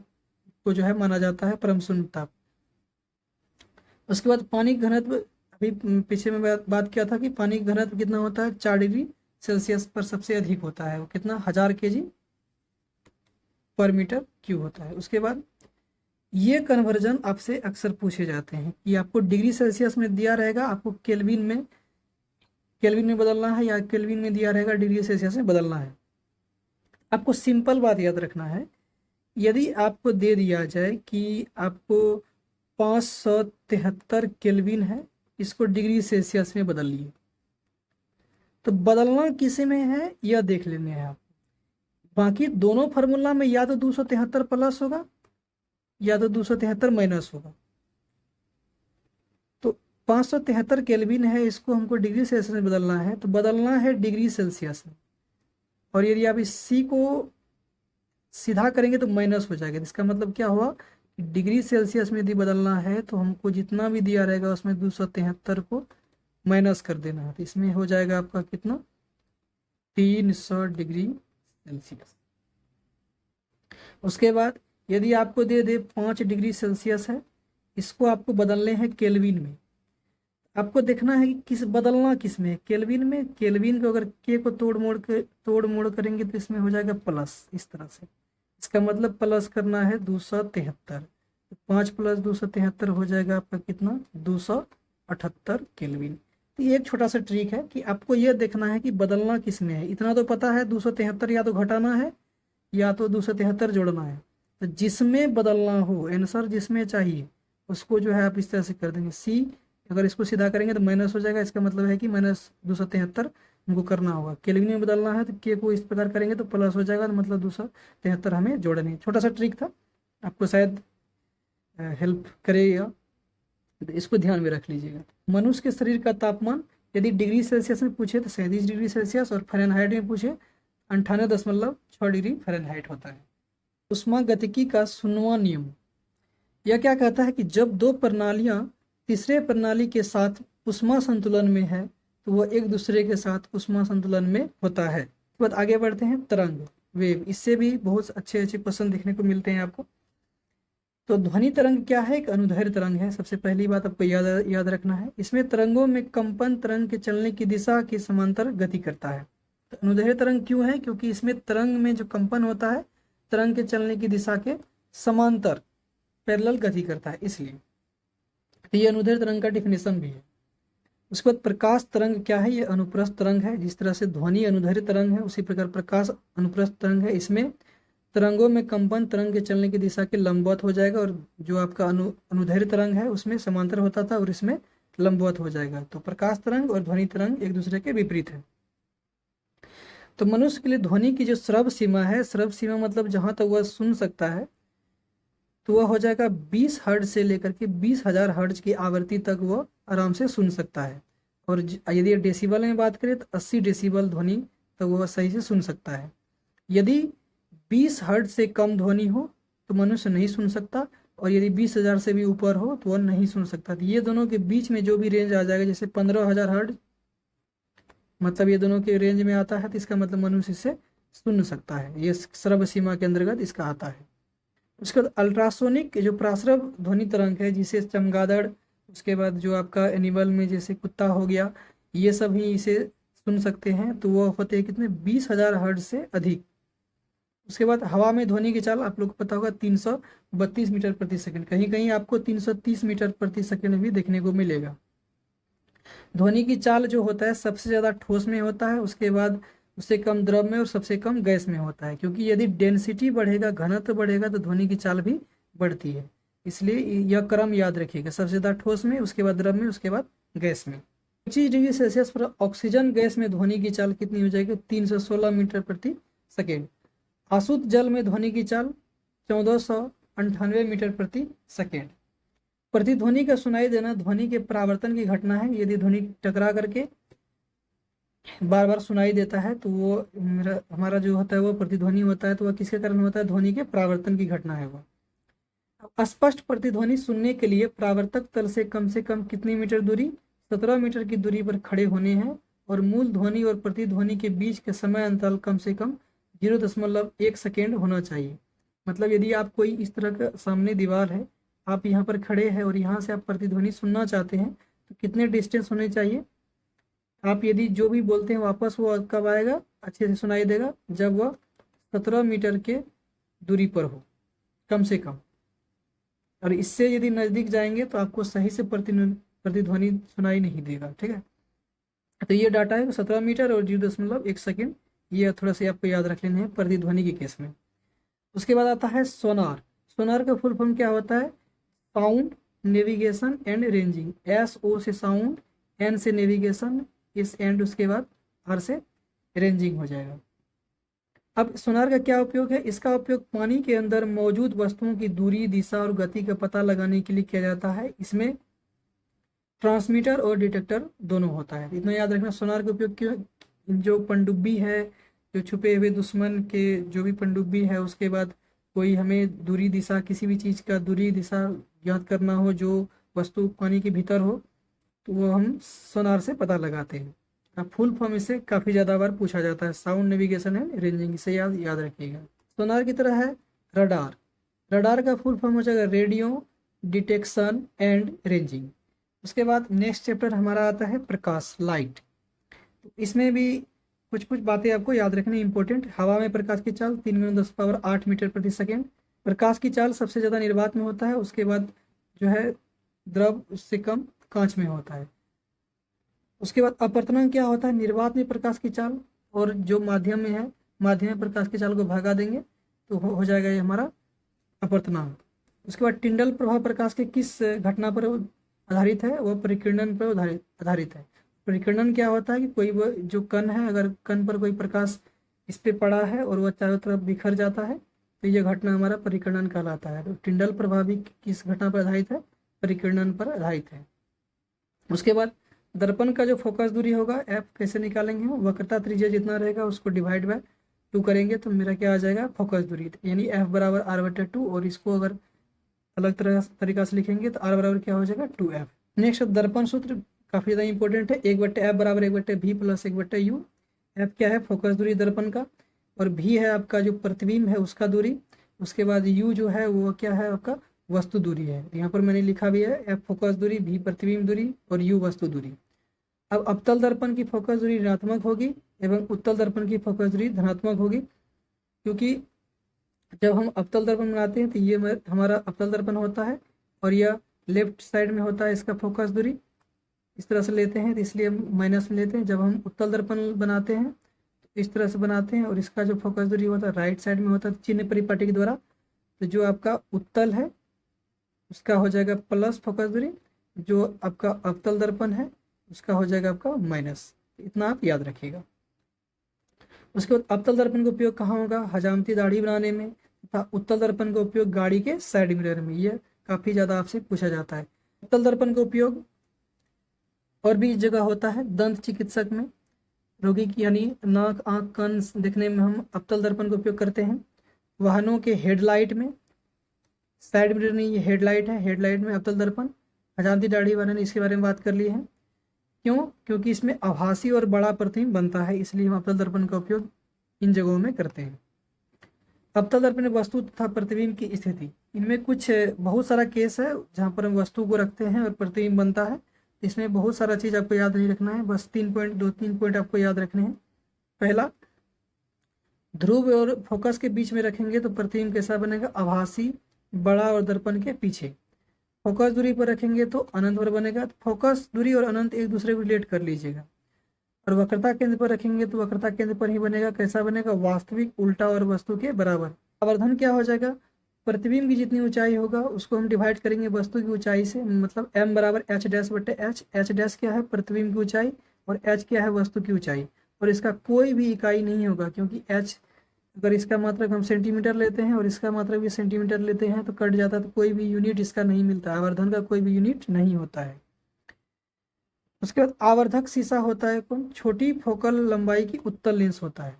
को जो है माना जाता है परम शून्य ताप। उसके बाद पानी का घनत्व, अभी पीछे में बात किया था कि पानी का घनत्व कितना होता है 4 डिग्री सेल्सियस पर सबसे अधिक होता है, वो कितना 1000 kg पर मीटर क्यूब होता है। उसके बाद ये कन्वर्जन आपसे अक्सर पूछे जाते हैं कि आपको डिग्री सेल्सियस में दिया रहेगा, आपको केल्विन में बदलना है, या केल्विन में दिया रहेगा डिग्री सेल्सियस में बदलना है। आपको सिंपल बात याद रखना है, यदि आपको दे दिया जाए कि आपको 573 केल्विन है, इसको डिग्री सेल्सियस में बदल लिए, तो बदलना किस में है यह देख लेने हैं आप। बाकी दोनों फार्मूला में या तो 273 प्लस होगा या तो 273 माइनस होगा। तो 573 केल्विन है, इसको हमको डिग्री सेल्सियस में बदलना है, तो बदलना है डिग्री सेल्सियस में। और यदि आप इस सी को सीधा करेंगे तो माइनस हो जाएगा। इसका मतलब क्या हुआ, डिग्री सेल्सियस में यदि बदलना है तो हमको जितना भी दिया रहेगा उसमें 273 को माइनस कर देना है। तो इसमें हो जाएगा आपका कितना 300 डिग्री सेल्सियस। उसके बाद यदि आपको दे दे 5 डिग्री सेल्सियस है, इसको आपको बदलने हैं केल्विन में। आपको देखना है कि बदलना किस में है, केल्विन में। केल्विन को अगर के को तोड़ मोड़ करेंगे तो इसमें हो जाएगा प्लस, इस तरह से। इसका मतलब प्लस करना है 273, तो 5 + 273 हो जाएगा आपका कितना 278 केल्विन। तो ये एक छोटा सा ट्रिक है कि आपको यह देखना है कि बदलना किस में है। इतना तो पता है 273 या तो घटाना है या तो 273 जोड़ना है। तो जिसमें बदलना हो, आंसर जिसमें चाहिए, उसको जो है आप इस तरह से कर देंगे। सी अगर इसको सीधा करेंगे तो माइनस हो जाएगा, इसका मतलब है कि -273 हमको करना होगा। केल्विन में बदलना है तो के को इस प्रकार करेंगे तो प्लस हो जाएगा, तो मतलब 273 हमें जोड़नी है। छोटा सा ट्रिक था, आपको शायद हेल्प करेगा, तो इसको ध्यान में रख लीजिएगा। मनुष्य के शरीर का तापमान यदि डिग्री सेल्सियस में पूछे तो 37 डिग्री सेल्सियस, और फ़ारेनहाइट में पूछे 98.6 डिग्री फ़ारेनहाइट होता है। उष्मागतिकी का 9वां नियम यह क्या कहता है कि जब दो प्रणालियां तीसरे प्रणाली के साथ उष्मा संतुलन में है तो वह एक दूसरे के साथ उष्मा संतुलन में होता है। उसके बाद आगे बढ़ते हैं तरंग, वेव। इससे भी बहुत अच्छे अच्छे क्वेश्चन देखने को मिलते हैं आपको। तो ध्वनि तरंग क्या है, एक अनुदैर्ध्य तरंग है। सबसे पहली बात आपको याद रखना है, इसमें तरंगों में कंपन तरंग के चलने की दिशा के समांतर गति करता है। तो अनुदैर्ध्य तरंग क्यों है? क्योंकि इसमें तरंग में जो कंपन होता है तरंग के चलने की दिशा के समांतर पैरेलल गति करता है, इसलिए। तो ये अनुदैर्ध्य तरंग का डिफिनेशन भी है। उसके बाद प्रकाश तरंग क्या है? ये अनुप्रस्थ तरंग है। जिस तरह से ध्वनि अनुदैर्ध्य तरंग है उसी प्रकार प्रकाश अनुप्रस्थ तरंग है। इसमें तरंगों में कंपन तरंग के चलने की दिशा के लंबवत हो जाएगा, और जो आपका अनुदैर्ध्य तरंग है उसमें समांतर होता था और इसमें लंबवत हो जाएगा। तो प्रकाश तरंग और ध्वनि तरंग एक दूसरे के विपरीत है। तो मनुष्य के लिए ध्वनि की जो श्रव्य सीमा है, श्रव्य सीमा मतलब जहां तक वह सुन सकता है, तो वह हो जाएगा 20 हर्ट्ज से लेकर के 20,000 हर्ट्ज की आवृत्ति तक वह आराम से सुन सकता है। और यदि डेसिबल में बात करें तो 80 डेसिबल ध्वनि तो वह सही से सुन सकता है। यदि 20 हर्ट्ज से कम ध्वनि हो तो मनुष्य नहीं सुन सकता, और यदि 20,000 से भी ऊपर हो तो वह नहीं सुन सकता। तो ये दोनों के बीच में जो भी रेंज आ जाएगा, जैसे 15,000 हर्ट्ज, मतलब ये दोनों के रेंज में आता है, तो इसका मतलब मनुष्य इसे सुन सकता है। ये श्रव्य सीमा के अंतर्गत इसका आता है। उसके बाद अल्ट्रासोनिक जो प्राश्रव ध्वनि तरंग है, जिसे चमगादड़, उसके बाद जो आपका एनिमल में जैसे कुत्ता हो गया, ये सब ही इसे सुन सकते हैं। तो वो होते हैं कितने? 20,000 हर्ट्ज से अधिक। उसके बाद हवा में ध्वनि की चाल आप लोग को पता होगा 332 मीटर प्रति सेकंड, कहीं कहीं आपको 330 मीटर प्रति सेकंड भी देखने को मिलेगा। ध्वनि की चाल जो होता है सबसे ज़्यादा ठोस में होता है, उसके बाद उससे कम द्रव में और सबसे कम गैस में होता है। क्योंकि यदि डेंसिटी बढ़ेगा, घनत्व बढ़ेगा, तो ध्वनि की चाल भी बढ़ती है। इसलिए यह क्रम याद रखिएगा, सबसे ज़्यादा ठोस में, उसके बाद द्रव में, उसके बाद गैस में। 25 डिग्री सेल्सियस पर ऑक्सीजन गैस में ध्वनि की चाल कितनी हो जाएगी? 316 मीटर प्रति सेकेंड। आसुत जल में ध्वनि की चाल 1498 मीटर प्रति सेकेंड। प्रतिध्वनि का सुनाई देना ध्वनि के परावर्तन की घटना है। यदि ध्वनि टकरा करके बार बार सुनाई देता है तो वो हमारा जो होता है वो प्रतिध्वनि होता है। तो वह किसके कारण होता है? ध्वनि के परावर्तन की घटना है वो। स्पष्ट प्रतिध्वनि सुनने के लिए परावर्तक तल से कम कितनी मीटर दूरी? 17 मीटर की दूरी पर खड़े होने हैं, और मूल ध्वनि और प्रतिध्वनि के बीच के समय अंतराल कम से कम 0.1 सेकेंड होना चाहिए। मतलब यदि आप कोई इस तरह का सामने दीवार है, आप यहाँ पर खड़े हैं और यहाँ से आप प्रतिध्वनि सुनना चाहते हैं, तो कितने डिस्टेंस होने चाहिए? आप यदि जो भी बोलते हैं वापस वो कब आएगा, अच्छे से सुनाई देगा? जब वह 17 मीटर के दूरी पर हो कम से कम। और इससे यदि नज़दीक जाएंगे तो आपको सही से प्रतिध्वनि सुनाई नहीं देगा। ठीक है, तो ये डाटा है 17 मीटर और 0.1 सेकेंड। ये थोड़ा सा आपको याद रख लेना है प्रतिध्वनि के केस में। उसके बाद आता है सोनार। सोनार का फुल फॉर्म क्या होता है? Sound navigation and ranging. SO से साउंड, N से नेविगेशन, इस एंड उसके बाद R से रेंजिंग हो जाएगा। अब सोनार का क्या उपयोग है? इसका उपयोग पानी के अंदर मौजूद वस्तुओं की दूरी, दिशा और गति का पता लगाने के लिए किया जाता है। इसमें ट्रांसमीटर और डिटेक्टर दोनों होता है। इतना याद रखना। सोनार का उपयोग क्यों? जो पनडुब्बी है, जो छुपे हुए दुश्मन के जो भी पनडुब्बी है, उसके बाद कोई हमें दूरी दिशा, किसी भी चीज़ का दूरी दिशा ज्ञात करना हो, जो वस्तु पानी के भीतर हो, तो वो हम सोनार से पता लगाते हैं। अब फुल फॉर्म इसे काफ़ी ज़्यादा बार पूछा जाता है, साउंड नेविगेशन एंड रेंजिंग। इसे याद रखिएगा। सोनार की तरह है रडार। रडार का फुल फॉर्म हो जाएगा रेडियो डिटेक्शन एंड रेंजिंग। उसके बाद नेक्स्ट चैप्टर हमारा आता है प्रकाश, लाइट। इसमें भी कुछ बातें आपको याद रखनी इंपॉर्टेंट। हवा में प्रकाश की चाल 3×10⁸ मीटर प्रति सेकेंड। प्रकाश की चाल सबसे ज़्यादा निर्वात में होता है, उसके बाद जो है द्रव उससे कम कांच में होता है। उसके बाद अपवर्तनांक क्या होता है? निर्वात में प्रकाश की चाल और जो माध्यम में है, माध्यम में प्रकाश की चाल को भगा देंगे तो हो जाएगा ये हमारा अपवर्तनांक। उसके बाद टिंडल प्रभाव प्रकाश के किस घटना पर आधारित है? वह परिकिरणन पर आधारित है। परिकिरणन क्या होता है कि कोई वो जो कण है, अगर कण पर कोई प्रकाश इस पे पड़ा है और वह चारों तरफ बिखर जाता है, तो यह घटना हमारा परिकिरणन कहलाता है। तो टिंडल प्रभाव भी किस घटना पर आधारित है? परिकिरणन पर आधारित है। उसके बाद दर्पण का जो फोकस दूरी होगा, F कैसे निकालेंगे? वक्रता त्रिज्या जितना रहेगा उसको डिवाइड बाय 2 करेंगे तो मेरा क्या आ जाएगा? फोकस दूरी, यानी F बराबर R/2। और इसको अगर अलग तरीका से लिखेंगे तो R बराबर क्या हो जाएगा? 2F। नेक्स्ट दर्पण सूत्र काफ़ी ज़्यादा इंपॉर्टेंट है। 1/F बराबर 1/V प्लस 1/U। F क्या है? फोकस दूरी दर्पण का, और V है आपका जो प्रतिबिंब है उसका दूरी। उसके बाद U जो है वो क्या है? आपका वस्तु दूरी है। यहाँ पर मैंने लिखा भी है F फोकस दूरी, V प्रतिबिंब दूरी और U वस्तु दूरी। अब अवतल दर्पण की फोकस दूरी ऋणात्मक होगी एवं उत्तल दर्पण की फोकस दूरी धनात्मक होगी, क्योंकि जब हम अवतल दर्पण बनाते हैं तो ये हमारा अवतल दर्पण होता है और यह लेफ्ट साइड में होता है इसका फोकस दूरी, इस तरह से लेते हैं तो इसलिए हम माइनस में लेते हैं। जब हम उत्तल दर्पण बनाते हैं तो इस तरह से बनाते हैं और इसका जो फोकस दूरी होता है राइट साइड में होता है चिन्ह परिपाटी के द्वारा। तो जो आपका उत्तल है उसका हो जाएगा प्लस फोकस दूरी, जो आपका अवतल दर्पण है उसका हो जाएगा आपका माइनस। इतना आप याद रखिएगा। उसके बाद अवतल दर्पण का उपयोग कहाँ होगा? हजामती दाढ़ी बनाने में, तथा उत्तल दर्पण का उपयोग गाड़ी के साइड मिरर में। यह काफी ज्यादा आपसे पूछा जाता है। अवतल दर्पण का उपयोग और भी जगह होता है। दंत चिकित्सक में रोगी की यानी नाक, आंख, कान देखने में हम अवतल दर्पण का उपयोग करते हैं। वाहनों के हेडलाइट में, साइड मिरर नहीं ये हेडलाइट है, हेडलाइट में अवतल दर्पण। हजामती दाढ़ी वाले इसके बारे में बात कर ली है। क्यों? क्योंकि इसमें आभासी और बड़ा प्रतिबिंब बनता है, इसलिए हम अवतल दर्पण का उपयोग इन जगहों में करते हैं। अवतल दर्पण में वस्तु तथा प्रतिबिंब की स्थिति, इनमें कुछ बहुत सारा केस है जहाँ पर हम वस्तु को रखते हैं और प्रतिबिंब बनता है। इसमें बहुत सारा चीज आपको याद नहीं रखना है, बस 3 पॉइंट आपको याद रखने हैं। पहला, ध्रुव और फोकस के बीच में रखेंगे तो प्रतिबिंब कैसा बनेगा? आभासी, बड़ा और दर्पण के पीछे। फोकस दूरी पर रखेंगे तो अनंत पर बनेगा। तो फोकस दूरी और अनंत एक दूसरे को रिलेट कर लीजिएगा। और वक्रता केंद्र पर रखेंगे तो वक्रता केंद्र पर ही बनेगा। कैसा बनेगा? वास्तविक, उल्टा और वस्तु के बराबर। आवर्धन क्या हो जाएगा? प्रतिबिंब की जितनी ऊंचाई होगा उसको हम डिवाइड करेंगे वस्तु की ऊंचाई से, मतलब m बराबर h डैश बटे h। h डैश क्या है? प्रतिबिंब की ऊंचाई, और h क्या है? वस्तु की ऊंचाई। और इसका कोई भी इकाई नहीं होगा, क्योंकि h अगर इसका मात्रक हम सेंटीमीटर लेते हैं और इसका मात्रक भी सेंटीमीटर लेते हैं तो कट जाता है, तो कोई भी यूनिट इसका नहीं मिलता। आवर्धन का कोई भी यूनिट नहीं होता है। उसके बाद आवर्धक शीशा होता है कौन? छोटी फोकल लंबाई की उत्तल लेंस होता है।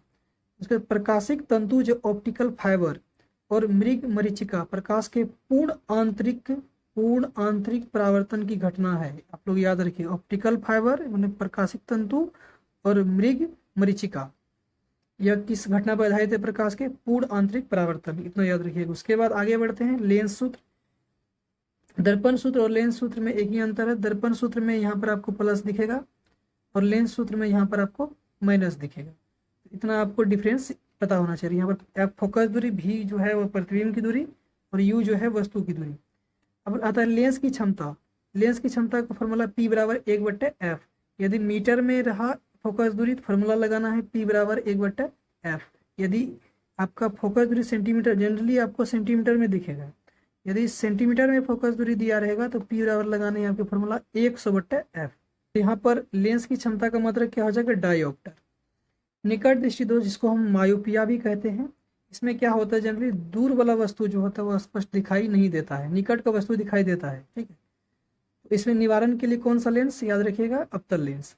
उसके बाद प्रकाशिक तंतु जो ऑप्टिकल फाइबर और मृग मरीचिका, प्रकाश के पूर्ण आंतरिक परावर्तन की घटना है। आप लोग याद रखिए, ऑप्टिकल फाइबर मैंने प्रकाशिक तंतु और मृग मरीचिका, यह किस घटना पर आधारित है? प्रकाश के पूर्ण आंतरिक परावर्तन, इतना याद रखिएगा। उसके बाद आगे बढ़ते हैं। लेंस सूत्र, दर्पण सूत्र और लेंस सूत्र में एक ही अंतर है। दर्पण सूत्र में यहाँ पर आपको प्लस दिखेगा और लेंस सूत्र में यहाँ पर आपको माइनस दिखेगा। इतना आपको डिफरेंस पता होना चाहिए। यहाँ पर आप फोकस दूरी भी जो है वो प्रतिबिंब की दूरी और यू जो है वस्तु की दूरी। अब आता है लेंस की क्षमता। लेंस की क्षमता का फॉर्मूला P बराबर 1/f। यदि मीटर में रहा फोकस दूरी तो फॉर्मूला लगाना है P बराबर 1/f। यदि आपका फोकस दूरी सेंटीमीटर, जनरली आपको सेंटीमीटर में दिखेगा, यदि सेंटीमीटर में फोकस दूरी दिया रहेगा तो P बराबर लगाना है आपके फॉर्मूला 100/f। यहाँ पर लेंस की क्षमता का मतलब क्या हो जाएगा? डायोप्टर। निकट दृष्टि दोष, जिसको हम मायोपिया भी कहते हैं, इसमें क्या होता है? जनरली दूर वाला वस्तु जो होता है वो स्पष्ट दिखाई नहीं देता है, निकट का वस्तु दिखाई देता है। ठीक है, तो इसमें निवारण के लिए कौन सा लेंस याद रखिएगा? अवतल लेंस।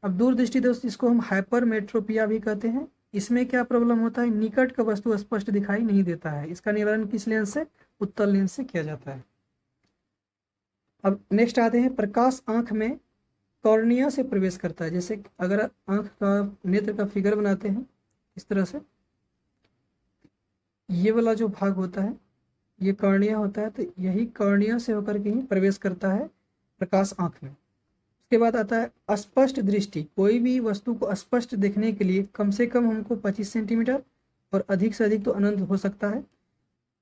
अब दूर दृष्टि दोष, जिसको हम हाइपरमेट्रोपिया भी कहते हैं, इसमें क्या प्रॉब्लम होता है? निकट का वस्तु स्पष्ट दिखाई नहीं देता है। इसका निवारण किस लेंस से? उत्तल लेंस से किया जाता है। अब नेक्स्ट आते हैं, प्रकाश आंख में कॉर्निया से प्रवेश करता है। जैसे अगर आंख का, नेत्र का फिगर बनाते हैं इस तरह से, ये वाला जो भाग होता है ये कॉर्निया होता है, तो यही कॉर्निया से होकर के ही प्रवेश करता है प्रकाश आंख में। उसके बाद आता है स्पष्ट दृष्टि। कोई भी वस्तु को स्पष्ट देखने के लिए कम से कम हमको 25 सेंटीमीटर और अधिक से अधिक तो अनंत हो सकता है।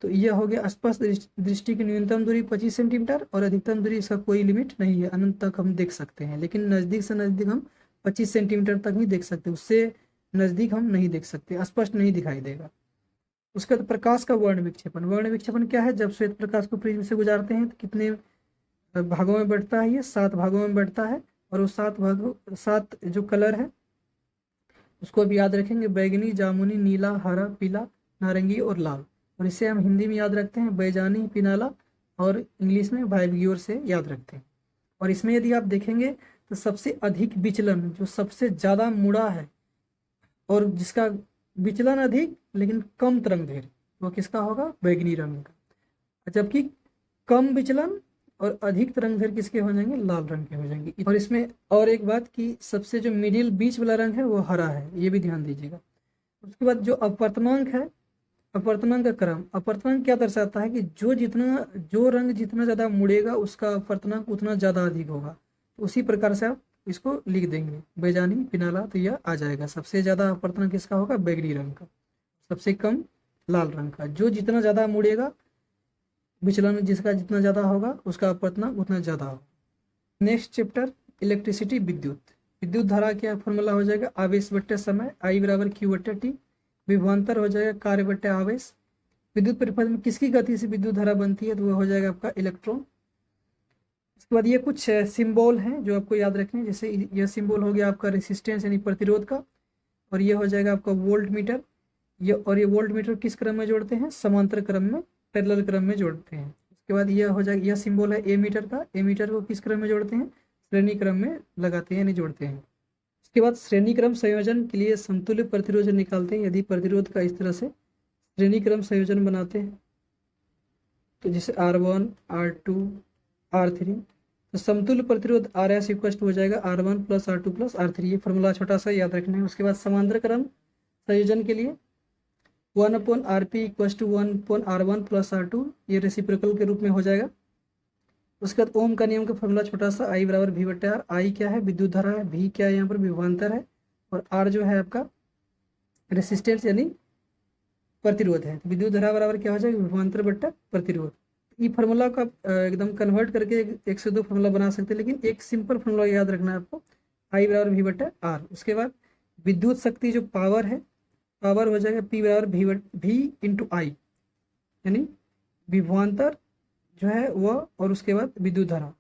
तो यह हो गया स्पष्ट दृष्टि की न्यूनतम दूरी 25 सेंटीमीटर और अधिकतम दूरी, इसका कोई लिमिट नहीं है, अनंत तक हम देख सकते हैं। लेकिन नज़दीक से नज़दीक हम 25 सेंटीमीटर तक ही देख सकते हैं, उससे नज़दीक हम नहीं देख सकते, स्पष्ट नहीं दिखाई देगा। उसके बाद प्रकाश का वर्ण विक्षेपण। वर्ण विक्षेपण क्या है? जब श्वेत प्रकाश को प्रिज्म से गुजारते हैं तो कितने भागों में बढ़ता है? ये 7 भागों में बढ़ता है। और वो 7 जो कलर है उसको भी याद रखेंगे, बैगनी, जामुनी, नीला, हरा, पीला, नारंगी और लाल। और इसे हम हिंदी में याद रखते हैं बैजानी, पिनाला, और इंग्लिश में वाइब्ग्योर से याद रखते हैं। और इसमें यदि आप देखेंगे तो सबसे अधिक विचलन, जो सबसे ज़्यादा मुड़ा है और जिसका विचलन अधिक लेकिन कम तरंगदैर्घ्य, वो किसका होगा? बैगनी रंग का। जबकि कम विचलन और अधिक तरंगदैर्घ्य किसके हो जाएंगे? लाल रंग के हो जाएंगे। और इसमें और एक बात कि सबसे जो मिडिल बीच वाला रंग है वो हरा है, ये भी ध्यान दीजिएगा। उसके बाद जो अपवर्तनांक है, अपवर्तनांक का क्रम, अपवर्तनांक क्या दर्शाता है कि जो रंग जितना ज़्यादा मुड़ेगा उसका अपवर्तनांक उतना ज़्यादा अधिक होगा। उसी प्रकार से आप इसको लिख देंगे बेजानी पिनाला, तो यह आ जाएगा। सबसे ज़्यादा अपवर्तन किसका होगा? बैगनी रंग का। सबसे कम लाल रंग का। जो जितना ज़्यादा मुड़ेगा, विचलन जिसका जितना ज़्यादा होगा उसका अपवर्तन उतना ज़्यादा होगा। नेक्स्ट चैप्टर इलेक्ट्रिसिटी, विद्युत। विद्युत धारा क्या फॉर्मूला हो जाएगा? आवेश बट्टे समय, आई बराबर क्यू बट्टे टी। विभवांतर हो जाएगा कार्य बट्टे आवेश। विद्युत परिपथ में किसकी गति से विद्युत धारा बनती है? तो वह हो जाएगा आपका इलेक्ट्रॉन। उसके बाद ये कुछ सिंबल हैं जो आपको याद रखने हैं। जैसे यह सिंबल हो गया आपका रेसिस्टेंस यानी प्रतिरोध का, और ये हो जाएगा आपका वोल्ट मीटर। ये और ये वोल्ट मीटर किस क्रम में जोड़ते हैं? समांतर क्रम में, पैरेलल क्रम में जोड़ते हैं। उसके बाद यह हो जाएगा, यह सिंबल है ए मीटर का। ए मीटर को किस क्रम में जोड़ते हैं? श्रेणी क्रम में लगाते हैं यानी जोड़ते हैं। उसके बाद श्रेणी क्रम संयोजन के लिए समतुल्य प्रतिरोध निकालते हैं। यदि प्रतिरोध का इस तरह से श्रेणी क्रम संयोजन बनाते हैं, तो जैसे R1 R2 R3, तो समतुल्य प्रतिरोध RS इक्वल हो जाएगा R1 plus R2 plus R3। ये फॉर्मूला छोटा सा याद रखना है। उसके बाद समांतर क्रम संयोजन के लिए 1/RP equal to 1/R1 plus R2, ये रेसिप्रोकल के रूप में हो जाएगा। उसके बाद ओम का नियम का फॉर्मूला छोटा सा, I बराबर V बट्टे R। आई क्या है? विद्युत धारा है। V क्या है? यहाँ पर विभवांतर है। और R जो है आपका रेसिस्टेंस यानी प्रतिरोध है। विद्युत धारा बराबर क्या हो जाएगा? विभवांतर बट्टा प्रतिरोध। ये फार्मूला का एकदम कन्वर्ट करके एक से दो फार्मूला बना सकते हैं, लेकिन एक सिंपल फार्मूला याद रखना है आपको, I बराबर V बट्टा R। उसके बाद विद्युत शक्ति जो पावर है, पावर हो जाएगा P बराबर V इंटू आई, यानी विभवांतर जो है वह, और उसके बाद विद्युत धारा,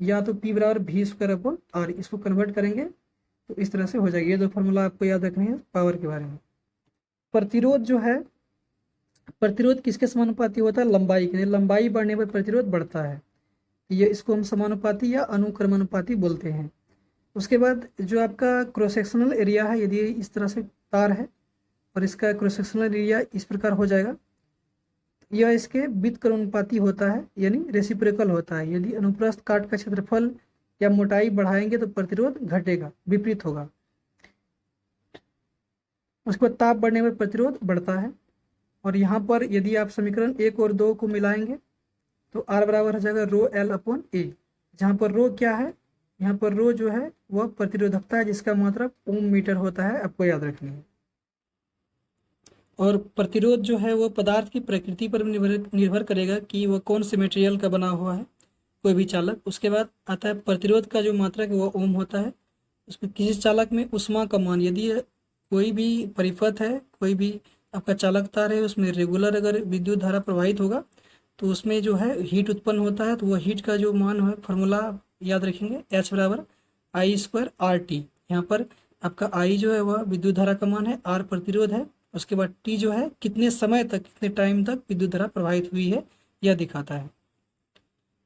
या तो P बराबर V स्क्वायर अपॉन R। इसको कन्वर्ट करेंगे तो इस तरह से हो जाएगी। ये दो फार्मूला आपको याद रखनी है पावर के बारे में। प्रतिरोध जो है, प्रतिरोध किसके समानुपाती होता है? लंबाई के। लंबाई बढ़ने पर प्रतिरोध बढ़ता है। ये इसको हम समानुपाती या अनुक्रमानुपाती बोलते हैं। उसके बाद जो आपका क्रॉस सेक्शनल एरिया है, यदि इस तरह से तार है और इसका क्रॉस सेक्शनल एरिया इस प्रकार हो जाएगा, यह इसके व्युत्क्रमानुपाती होता है यानी रेसिप्रोकल होता है। यदि अनुप्रस्थ काट का क्षेत्रफल या मोटाई बढ़ाएंगे तो प्रतिरोध घटेगा, विपरीत होगा। उसके बाद ताप बढ़ने पर प्रतिरोध बढ़ता है। और यहाँ पर यदि आप समीकरण 1 और 2 को मिलाएंगे तो R बराबर हो जाएगा रो L अपॉन A। जहाँ पर रो क्या है? यहाँ पर रो जो है वह प्रतिरोधकता है, जिसका मात्रा ओम मीटर होता है, आपको याद रखनी है। और प्रतिरोध जो है वो पदार्थ की प्रकृति पर निर्भर करेगा कि वह कौन से मटेरियल का बना हुआ है, कोई भी चालक। उसके बाद आता है प्रतिरोध का जो मात्रक है वह ओम होता है। उसमें किसी चालक में उष्मा का मान, यदि कोई भी परिपथ है, कोई भी आपका चालक तार है, उसमें रेगुलर अगर विद्युत धारा प्रवाहित होगा तो उसमें जो है हीट उत्पन्न होता है। तो वह हीट का जो मान है, फार्मूला याद रखेंगे, H बराबर I स्क्वायर RT। यहाँ पर आपका I जो है वह विद्युत धारा का मान है, R प्रतिरोध है। उसके बाद T जो है कितने समय तक, कितने टाइम तक विद्युत धारा प्रवाहित हुई है, यह दिखाता है।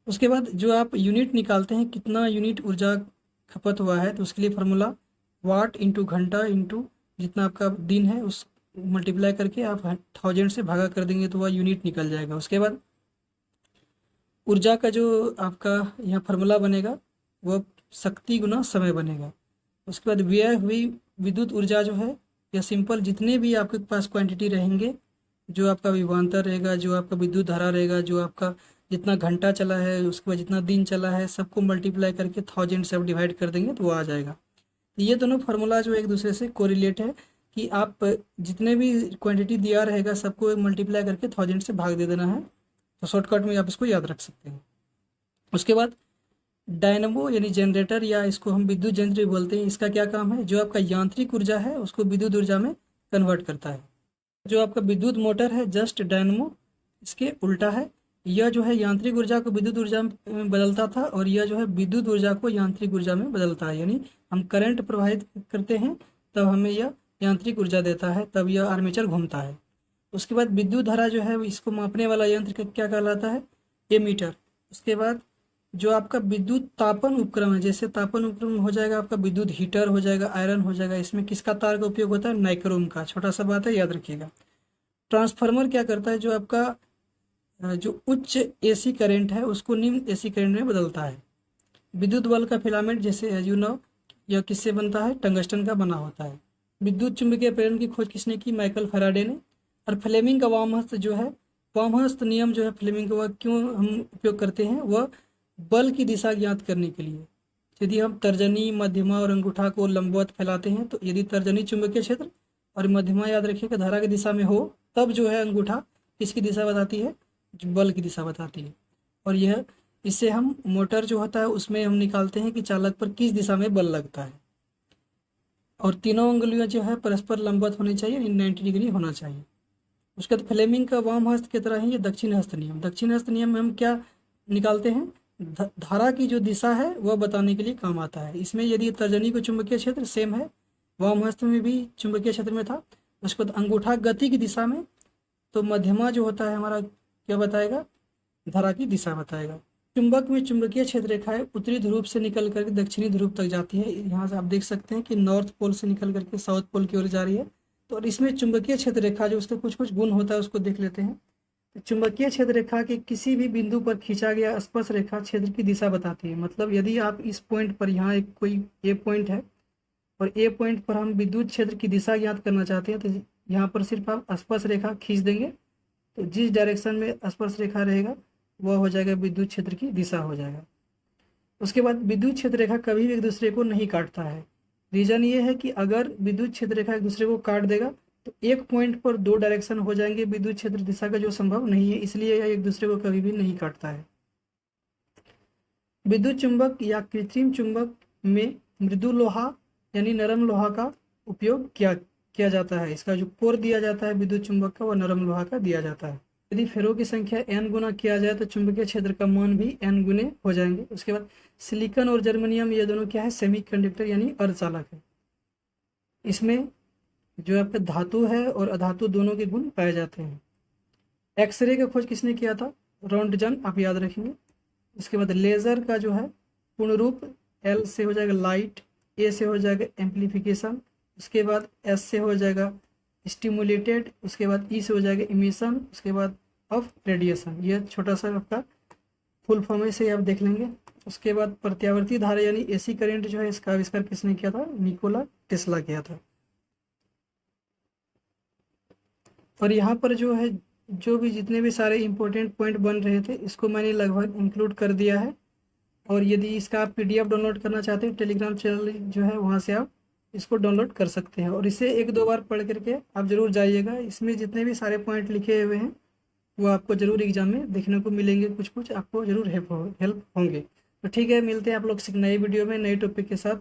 उसके बाद जो आप यूनिट निकालते हैं, कितना यूनिट ऊर्जा खपत हुआ है, तो उसके लिए फार्मूला वाट इंटू घंटा इंटू जितना आपका दिन है उस मल्टीप्लाई करके आप 1000 से भागा कर देंगे तो वह यूनिट निकल जाएगा। उसके बाद ऊर्जा का जो आपका यहाँ फार्मूला बनेगा वह शक्ति गुना समय बनेगा। उसके बाद व्यय हुई विद्युत ऊर्जा जो है, या सिंपल जितने भी आपके पास क्वांटिटी रहेंगे, जो आपका विभवांतर रहेगा, जो आपका विद्युत धारा रहेगा, जो आपका जितना घंटा चला है, उसके बाद जितना दिन चला है, सबको मल्टीप्लाई करके 1000 से आप डिवाइड कर देंगे तो वो आ जाएगा। ये दोनों फार्मूला जो एक दूसरे से कोरिलेट है कि आप जितने भी क्वांटिटी दिया रहेगा सबको मल्टीप्लाई करके 1000 से भाग दे देना है, तो शॉर्टकट में आप इसको याद रख सकते हैं। उसके बाद डायनमो यानी जनरेटर, या इसको हम विद्युत यंत्र भी बोलते हैं, इसका क्या काम है? जो आपका यांत्रिक ऊर्जा है उसको विद्युत ऊर्जा में कन्वर्ट करता है। जो आपका विद्युत मोटर है जस्ट डायनमो इसके उल्टा है। यह जो है यांत्रिक ऊर्जा को विद्युत ऊर्जा में बदलता था, और यह जो है विद्युत ऊर्जा को यांत्रिक ऊर्जा में बदलता है। यानी हम करंट प्रवाहित करते हैं तब हमें यह यांत्रिक ऊर्जा देता है, तब यह आर्मेचर घूमता है। उसके बाद विद्युत धारा जो है इसको मापने वाला यंत्र क्या कहलाता है? एमीटर। उसके बाद जो आपका विद्युत तापन उपकरण है, जैसे तापन उपकरण हो जाएगा आपका विद्युत हीटर हो जाएगा, आयरन हो जाएगा, इसमें किसका तार का उपयोग होता है? नाइक्रोम का। छोटा सा बात है, याद रखिएगा। ट्रांसफार्मर क्या करता है? जो आपका जो उच्च एसी करंट है उसको निम्न एसी करंट में बदलता है। विद्युत बल्ब का फिलामेंट, जैसे एज यू नो, यह किससे बनता है? टंगस्टन का बना होता है। विद्युत चुंबकीय प्रेरण की खोज किसने की? माइकल फैराडे ने। और फ्लेमिंग का वामहस्त जो है, वामहस्त नियम जो है फ्लेमिंग का, वह क्यों हम उपयोग करते हैं? वह बल की दिशा ज्ञात करने के लिए। यदि हम तर्जनी, मध्यमा और अंगूठा को लंबवत फैलाते हैं तो यदि तर्जनी चुंबकीय क्षेत्र और मध्यमा याद रखिएगा धारा की दिशा में हो, तब जो है अंगूठा किसकी दिशा बताती है, जो बल की दिशा बताती है। और यह इससे हम मोटर जो होता है उसमें हम निकालते हैं कि चालक पर किस दिशा में बल लगता है। और तीनों अंगुलियां जो है परस्पर लंबवत होनी चाहिए, 90 डिग्री होना चाहिए। उसके बाद फ्लेमिंग का वाम हस्त की तरह ही ये दक्षिण हस्त नियम। दक्षिण हस्त नियम में हम क्या निकालते हैं, धारा की जो दिशा है वह बताने के लिए काम आता है। इसमें यदि तर्जनी को चुंबकीय क्षेत्र सेम है, वाम हस्त में भी चुंबकीय क्षेत्र में था। उसके बाद अंगूठा गति की दिशा में, तो मध्यमा जो होता है हमारा क्या बताएगा, धारा की दिशा बताएगा। चुंबक में चुंबकीय क्षेत्र रेखाएं उत्तरी ध्रुव से निकल करके दक्षिणी ध्रुव तक जाती है। यहाँ से आप देख सकते हैं कि नॉर्थ पोल से निकल करके साउथ पोल की ओर जा रही है। तो और इसमें चुंबकीय क्षेत्र रेखा जो उसका कुछ कुछ गुण होता है उसको देख लेते हैं। तो चुंबकीय क्षेत्र रेखा के किसी भी बिंदु पर खींचा गया स्पर्श रेखा क्षेत्र की दिशा बताती है। मतलब यदि आप इस पॉइंट पर, यहाँ एक कोई ए पॉइंट है और ए पॉइंट पर हम विद्युत क्षेत्र की दिशा ज्ञात करना चाहते हैं, तो यहाँ पर सिर्फ आप स्पर्श रेखा खींच देंगे, तो जिस डायरेक्शन में स्पर्श रेखा रहेगा वह हो जाएगा विद्युत क्षेत्र की दिशा हो जाएगा। उसके बाद विद्युत क्षेत्र रेखा कभी भी एक दूसरे को नहीं काटता है। रीजन ये है कि अगर विद्युत क्षेत्र रेखा एक दूसरे को काट देगा तो एक पॉइंट पर दो डायरेक्शन हो जाएंगे विद्युत क्षेत्र दिशा का, जो संभव नहीं है, इसलिए यह एक दूसरे को कभी भी नहीं काटता है। विद्युत चुंबक या कृत्रिम चुंबक में मृदु लोहा यानी नरम लोहा का उपयोग किया जाता है। इसका जो कोर दिया जाता है विद्युत चुंबक का, वह नरम लोहा का दिया जाता है। यदि फेरो की संख्या n गुना किया जाए तो चुंबकीय क्षेत्र का मान भी n गुने हो जाएंगे। उसके बाद सिलिकॉन और जर्मेनियम ये दोनों क्या है, सेमीकंडक्टर यानी अर्धचालक है। इसमें जो आपका धातु है और अधातु दोनों के गुण पाए जाते हैं। एक्सरे का खोज किसने किया था, रोंटगन, आप याद रखेंगे। इसके बाद लेज़र का जो है पूर्ण रूप, एल से हो जाएगा लाइट, ए से हो जाएगा एम्पलीफिकेशन, उसके बाद एस से हो जाएगा स्टिमुलेटेड, उसके बाद ई से हो जाएगा इमिशन, उसके बाद ऑफ रेडिएशन। ये छोटा सा आपका फुल फॉर्म है, इसे आप देख लेंगे। उसके बाद प्रत्यावर्ती धारा यानी एसी करंट जो है, इसका आविष्कार किसने किया था, निकोला टेस्ला किया था। और यहाँ पर जो है जो भी जितने भी सारे इंपॉर्टेंट पॉइंट बन रहे थे इसको मैंने लगभग इंक्लूड कर दिया है। और यदि इसका आप पीडीएफ डाउनलोड करना चाहते हैं, टेलीग्राम चैनल जो है वहाँ से आप इसको डाउनलोड कर सकते हैं और इसे एक दो बार पढ़ करके आप जरूर जाइएगा। इसमें जितने भी सारे पॉइंट लिखे हुए हैं वो आपको जरूर एग्जाम में देखने को मिलेंगे, कुछ कुछ आपको जरूर हेल्प होंगे। तो ठीक है, मिलते हैं आप लोग से नई वीडियो में नए टॉपिक के साथ।